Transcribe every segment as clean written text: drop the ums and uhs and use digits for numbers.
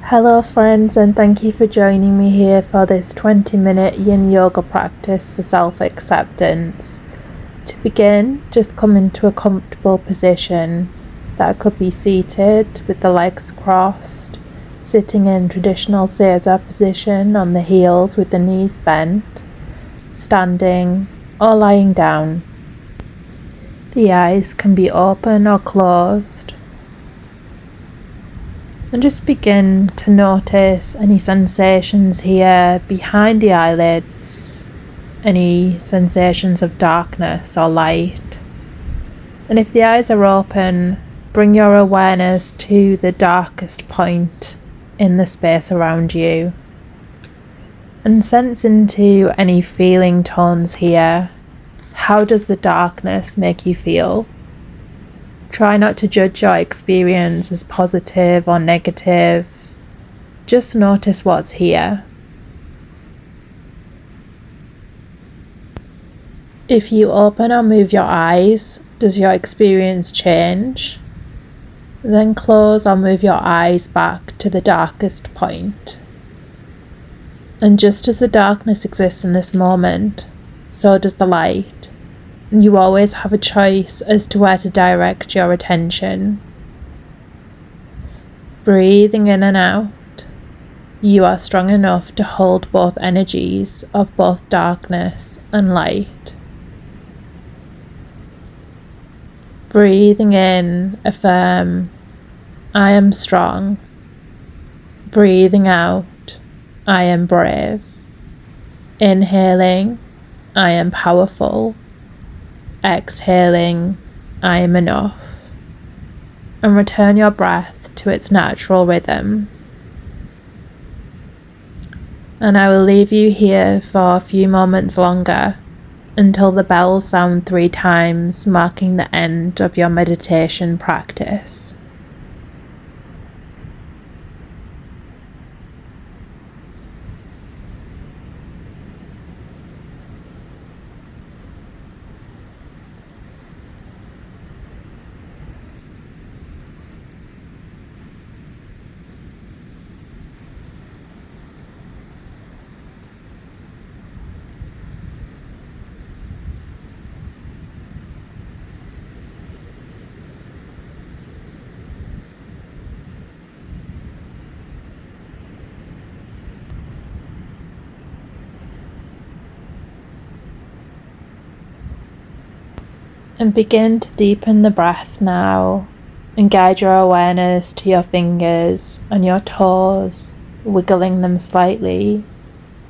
Hello friends, and thank you for joining me here for this 20-minute yin yoga practice for self-acceptance. To begin, just come into a comfortable position. That could be seated with the legs crossed, sitting in traditional seiza position on the heels with the knees bent, standing or lying down. The eyes can be open or closed. And just begin to notice any sensations here behind the eyelids, any sensations of darkness or light. And if the eyes are open, bring your awareness to the darkest point in the space around you. And sense into any feeling tones here. How does the darkness make you feel? Try not to judge your experience as positive or negative. Just notice what's here. If you open or move your eyes, does your experience change? Then close or move your eyes back to the darkest point. And just as the darkness exists in this moment, so does the light. You always have a choice as to where to direct your attention. Breathing in and out, you are strong enough to hold both energies of both darkness and light. Breathing in, affirm, I am strong. Breathing out, I am brave. Inhaling, I am powerful. Exhaling, I am enough. And return your breath to its natural rhythm. And I will leave you here for a few moments longer until the bells sound 3 times, marking the end of your meditation practice. And begin to deepen the breath now and guide your awareness to your fingers and your toes, wiggling them slightly,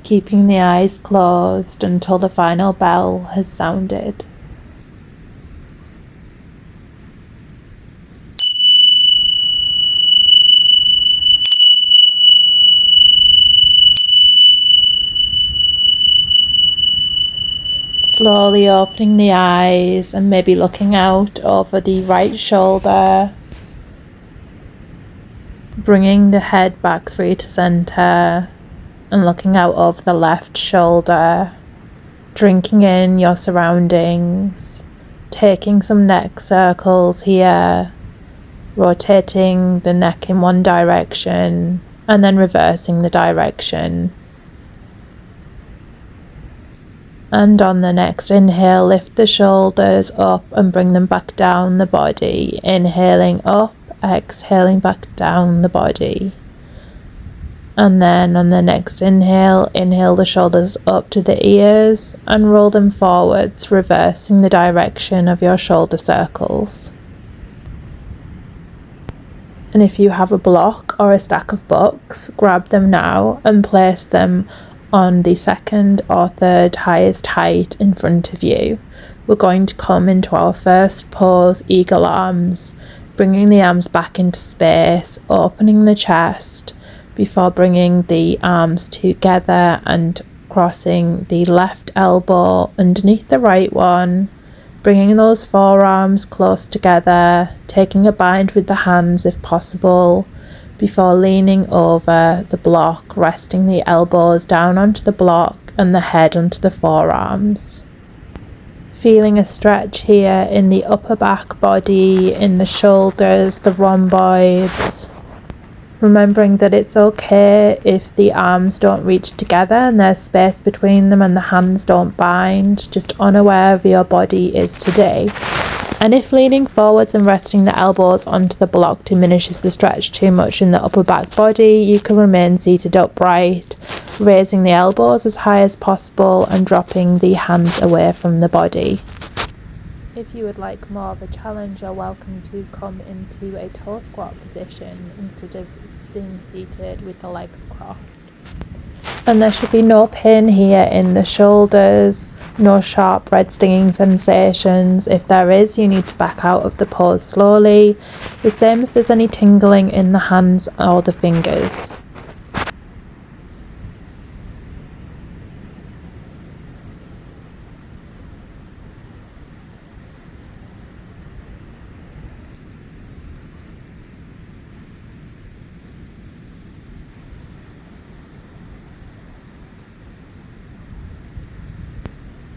keeping the eyes closed until the final bell has sounded. Slowly opening the eyes and maybe looking out over the right shoulder, bringing the head back through to center and looking out over the left shoulder, drinking in your surroundings, taking some neck circles here, rotating the neck in one direction and then reversing the direction. And on the next inhale, lift the shoulders up and bring them back down the body. Inhaling up, exhaling back down the body. And then on the next inhale, inhale the shoulders up to the ears and roll them forwards, reversing the direction of your shoulder circles. And if you have a block or a stack of books, grab them now and place them on the second or third highest height in front of you. We're going to come into our first pose, eagle arms, bringing the arms back into space, opening the chest before bringing the arms together and crossing the left elbow underneath the right one, bringing those forearms close together, taking a bind with the hands if possible, before leaning over the block, resting the elbows down onto the block and the head onto the forearms. Feeling a stretch here in the upper back body, in the shoulders, the rhomboids, Remembering that it's okay if the arms don't reach together and there's space between them and the hands don't bind, just honour wherever your body is today. And if leaning forwards and resting the elbows onto the block diminishes the stretch too much in the upper back body, you can remain seated upright, raising the elbows as high as possible and dropping the hands away from the body. If you would like more of a challenge, you're welcome to come into a toe squat position instead of being seated with the legs crossed. And there should be no pain here in the shoulders, no sharp red stinging sensations. If there is, you need to back out of the pose slowly. The same if there's any tingling in the hands or the fingers.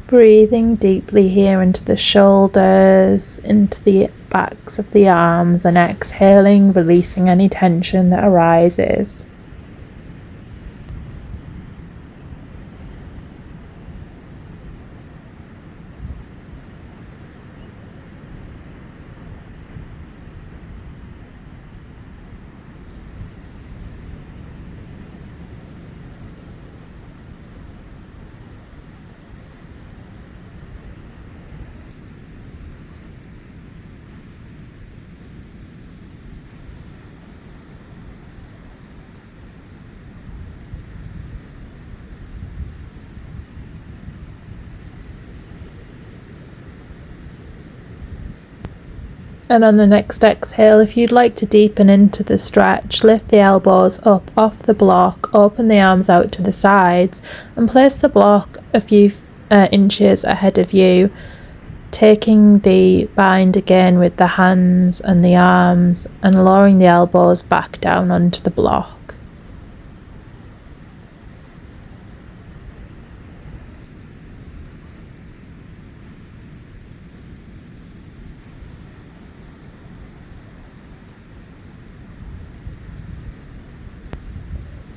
Breathing deeply here into the shoulders, into the backs of the arms, and exhaling, releasing any tension that arises. And on the next exhale, if you'd like to deepen into the stretch, lift the elbows up off the block, open the arms out to the sides, and place the block a few inches ahead of you, taking the bind again with the hands and the arms and lowering the elbows back down onto the block.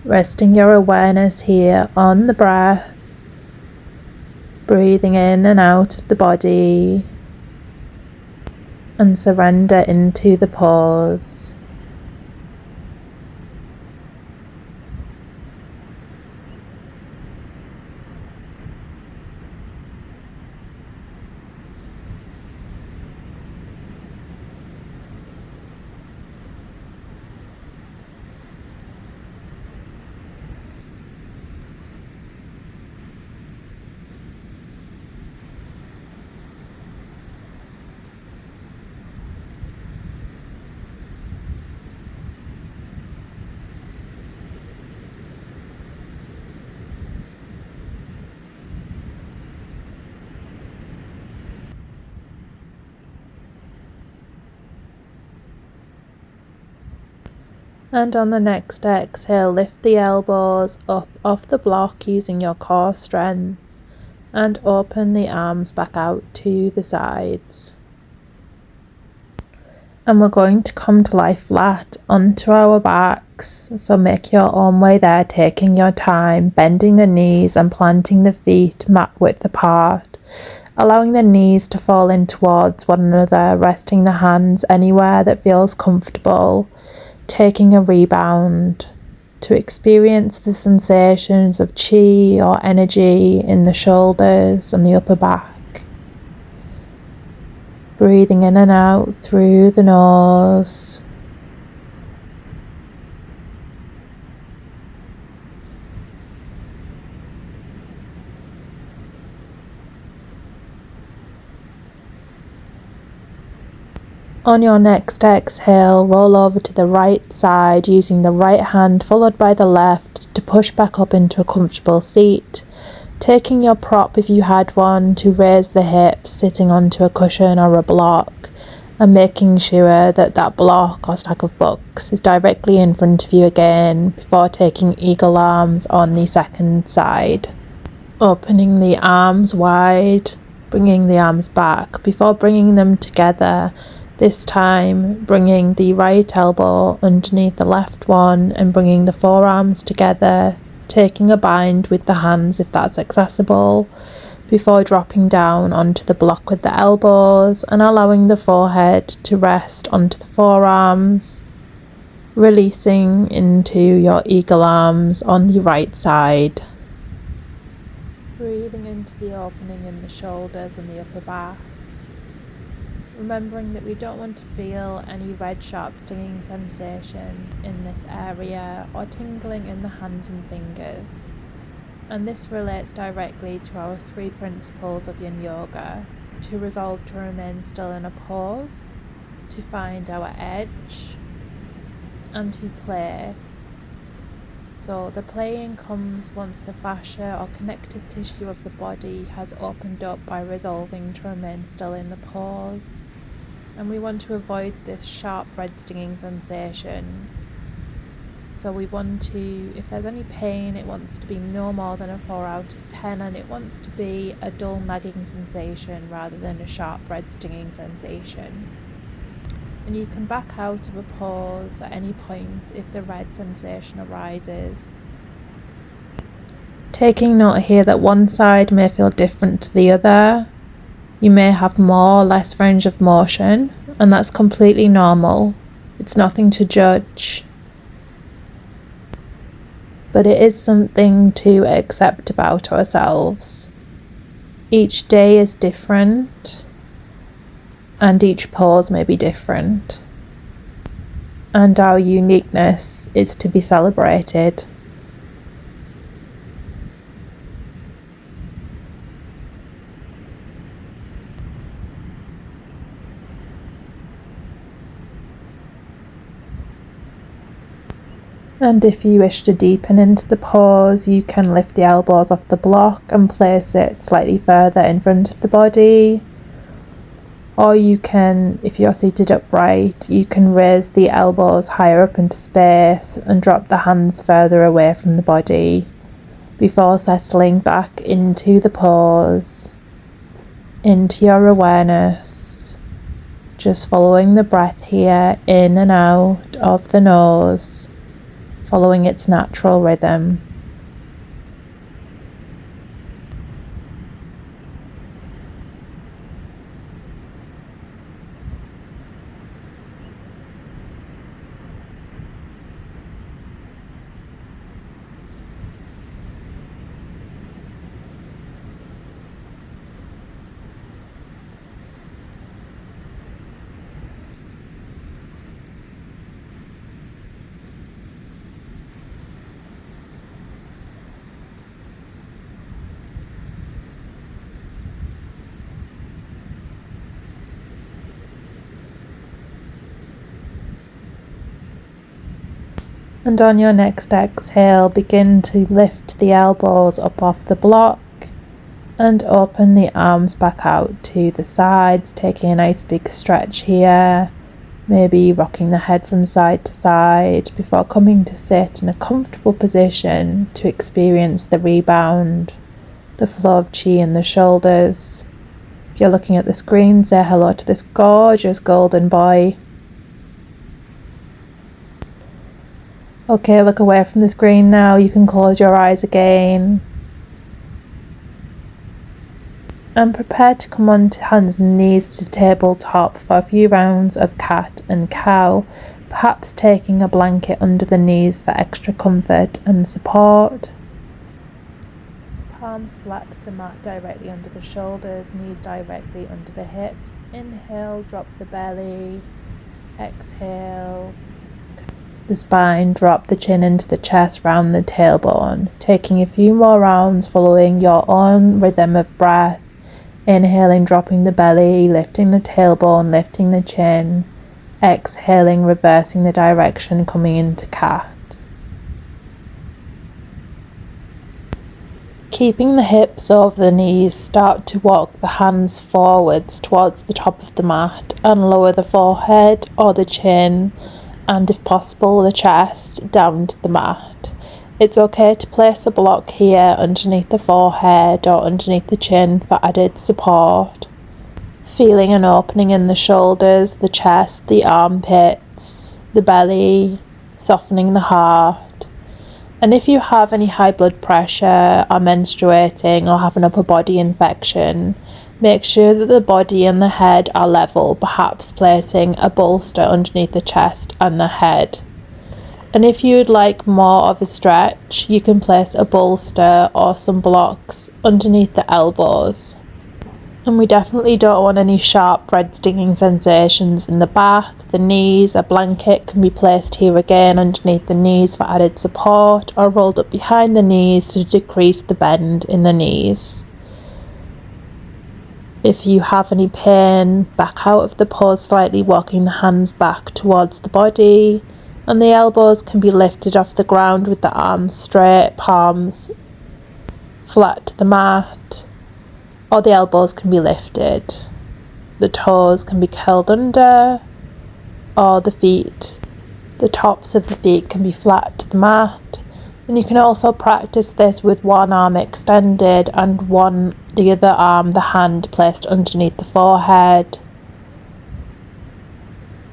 Resting your awareness here on the breath, breathing in and out of the body, and surrender into the pause. And on the next exhale, lift the elbows up off the block using your core strength and open the arms back out to the sides. And we're going to come to lie flat onto our backs, so make your own way there, taking your time, bending the knees and planting the feet mat width apart, allowing the knees to fall in towards one another, resting the hands anywhere that feels comfortable, taking a rebound to experience the sensations of chi or energy in the shoulders and the upper back. Breathing in and out through the nose. On your next exhale, roll over to the right side using the right hand followed by the left to push back up into a comfortable seat. Taking your prop, if you had one, to raise the hips, sitting onto a cushion or a block, and making sure that that block or stack of books is directly in front of you again before taking eagle arms on the second side. Opening the arms wide, bringing the arms back before bringing them together This time bringing the right elbow underneath the left one and bringing the forearms together, taking a bind with the hands if that's accessible, before dropping down onto the block with the elbows and allowing the forehead to rest onto the forearms, releasing into your eagle arms on the right side. Breathing into the opening in the shoulders and the upper back. Remembering that we don't want to feel any red sharp stinging sensation in this area or tingling in the hands and fingers. And this relates directly to our 3 principles of Yin Yoga: to resolve to remain still in a pose, to find our edge, and to play. So the playing comes once the fascia or connective tissue of the body has opened up by resolving to remain still in the pose. And we want to avoid this sharp red stinging sensation. So we want to, if there's any pain, it wants to be no more than a 4 out of 10, and it wants to be a dull nagging sensation rather than a sharp red stinging sensation. And you can back out of a pause at any point if the red sensation arises. Taking note here that one side may feel different to the other. You may have more or less range of motion, and that's completely normal. It's nothing to judge. But it is something to accept about ourselves. Each day is different, and each pose may be different. And our uniqueness is to be celebrated. And if you wish to deepen into the pose, you can lift the elbows off the block and place it slightly further in front of the body. Or you can, if you're seated upright, you can raise the elbows higher up into space and drop the hands further away from the body before settling back into the pose, into your awareness, just following the breath here in and out of the nose, following its natural rhythm. And on your next exhale, begin to lift the elbows up off the block and open the arms back out to the sides, taking a nice big stretch here, maybe rocking the head from side to side before coming to sit in a comfortable position to experience the rebound, the flow of chi in the shoulders. If you're looking at the screen, say hello to this gorgeous golden boy. Okay, look away from the screen now. You can close your eyes again. And prepare to come onto hands and knees to tabletop for a few rounds of cat and cow, perhaps taking a blanket under the knees for extra comfort and support. Palms flat to the mat directly under the shoulders, knees directly under the hips. Inhale, drop the belly. Exhale, the spine, drop the chin into the chest, round the tailbone. Taking a few more rounds, following your own rhythm of breath. Inhaling, dropping the belly, lifting the tailbone, lifting the chin. Exhaling, reversing the direction, coming into cat. Keeping the hips over the knees, start to walk the hands forwards towards the top of the mat and lower the forehead or the chin, and if possible the chest, down to the mat. It's okay to place a block here underneath the forehead or underneath the chin for added support. Feeling an opening in the shoulders, the chest, the armpits, the belly, softening the heart. And if you have any high blood pressure, are menstruating, or have an upper body infection, make sure that the body and the head are level, perhaps placing a bolster underneath the chest and the head. And if you'd like more of a stretch, you can place a bolster or some blocks underneath the elbows. And we definitely don't want any sharp red stinging sensations in the back, the knees. A blanket can be placed here again underneath the knees for added support, or rolled up behind the knees to decrease the bend in the knees. If you have any pain, back out of the pose slightly, walking the hands back towards the body, and the elbows can be lifted off the ground with the arms straight, palms flat to the mat. Or the elbows can be lifted. The toes can be curled under, or the feet. The tops of the feet can be flat to the mat. And you can also practice this with one arm extended and the other arm, the hand, placed underneath the forehead.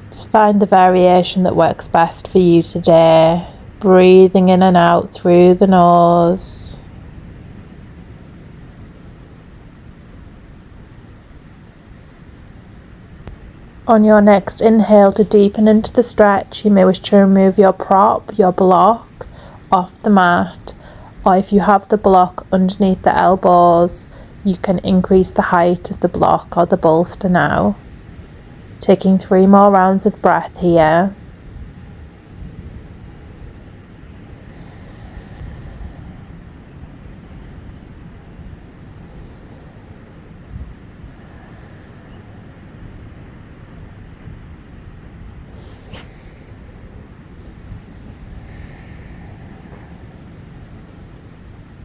Just find the variation that works best for you today. Breathing in and out through the nose. On your next inhale, to deepen into the stretch, you may wish to remove your prop, your block, off the mat, or if you have the block underneath the elbows, you can increase the height of the block or the bolster now. Taking 3 more rounds of breath here.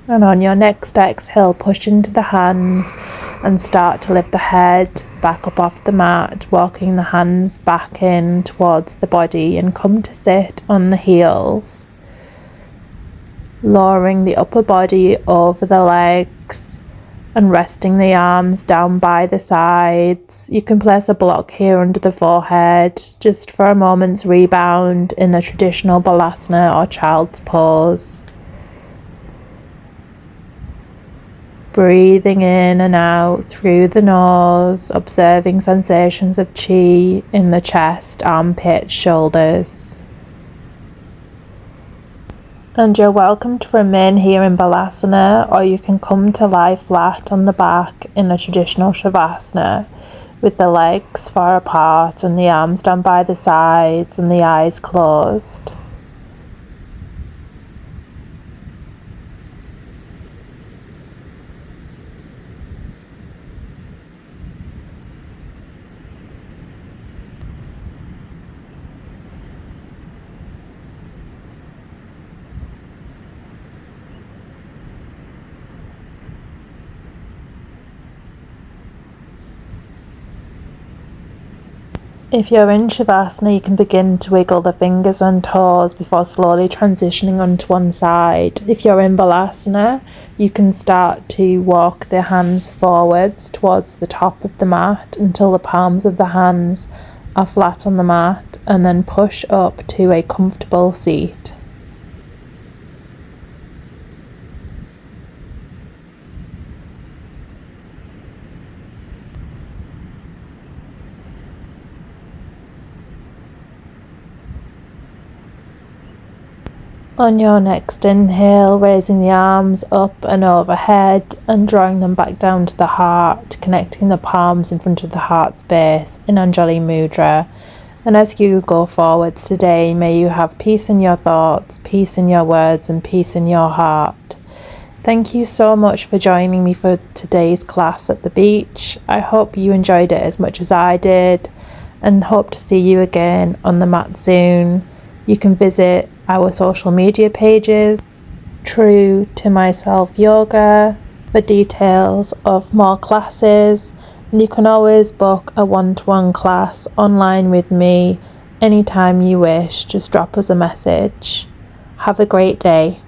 And on your next exhale, push into the hands and start to lift the head back up off the mat, walking the hands back in towards the body, and come to sit on the heels. Lowering the upper body over the legs and resting the arms down by the sides. You can place a block here under the forehead just for a moment's rebound in the traditional Balasana or child's pose. Breathing in and out through the nose, observing sensations of chi in the chest, armpits, shoulders. And you're welcome to remain here in Balasana, or you can come to lie flat on the back in a traditional Shavasana, with the legs far apart and the arms down by the sides and the eyes closed. If you're in Shavasana, you can begin to wiggle the fingers and toes before slowly transitioning onto one side. If you're in Balasana, you can start to walk the hands forwards towards the top of the mat until the palms of the hands are flat on the mat, and then push up to a comfortable seat. On your next inhale, raising the arms up and overhead and drawing them back down to the heart, connecting the palms in front of the heart space in Anjali Mudra. And as you go forwards today, may you have peace in your thoughts, peace in your words, and peace in your heart. Thank you so much for joining me for today's class at the beach. I hope you enjoyed it as much as I did, and hope to see you again on the mat soon. You can visit our social media pages, True to Myself Yoga, for details of more classes, and you can always book a one-to-one class online with me anytime you wish. Just drop us a message. Have a great day.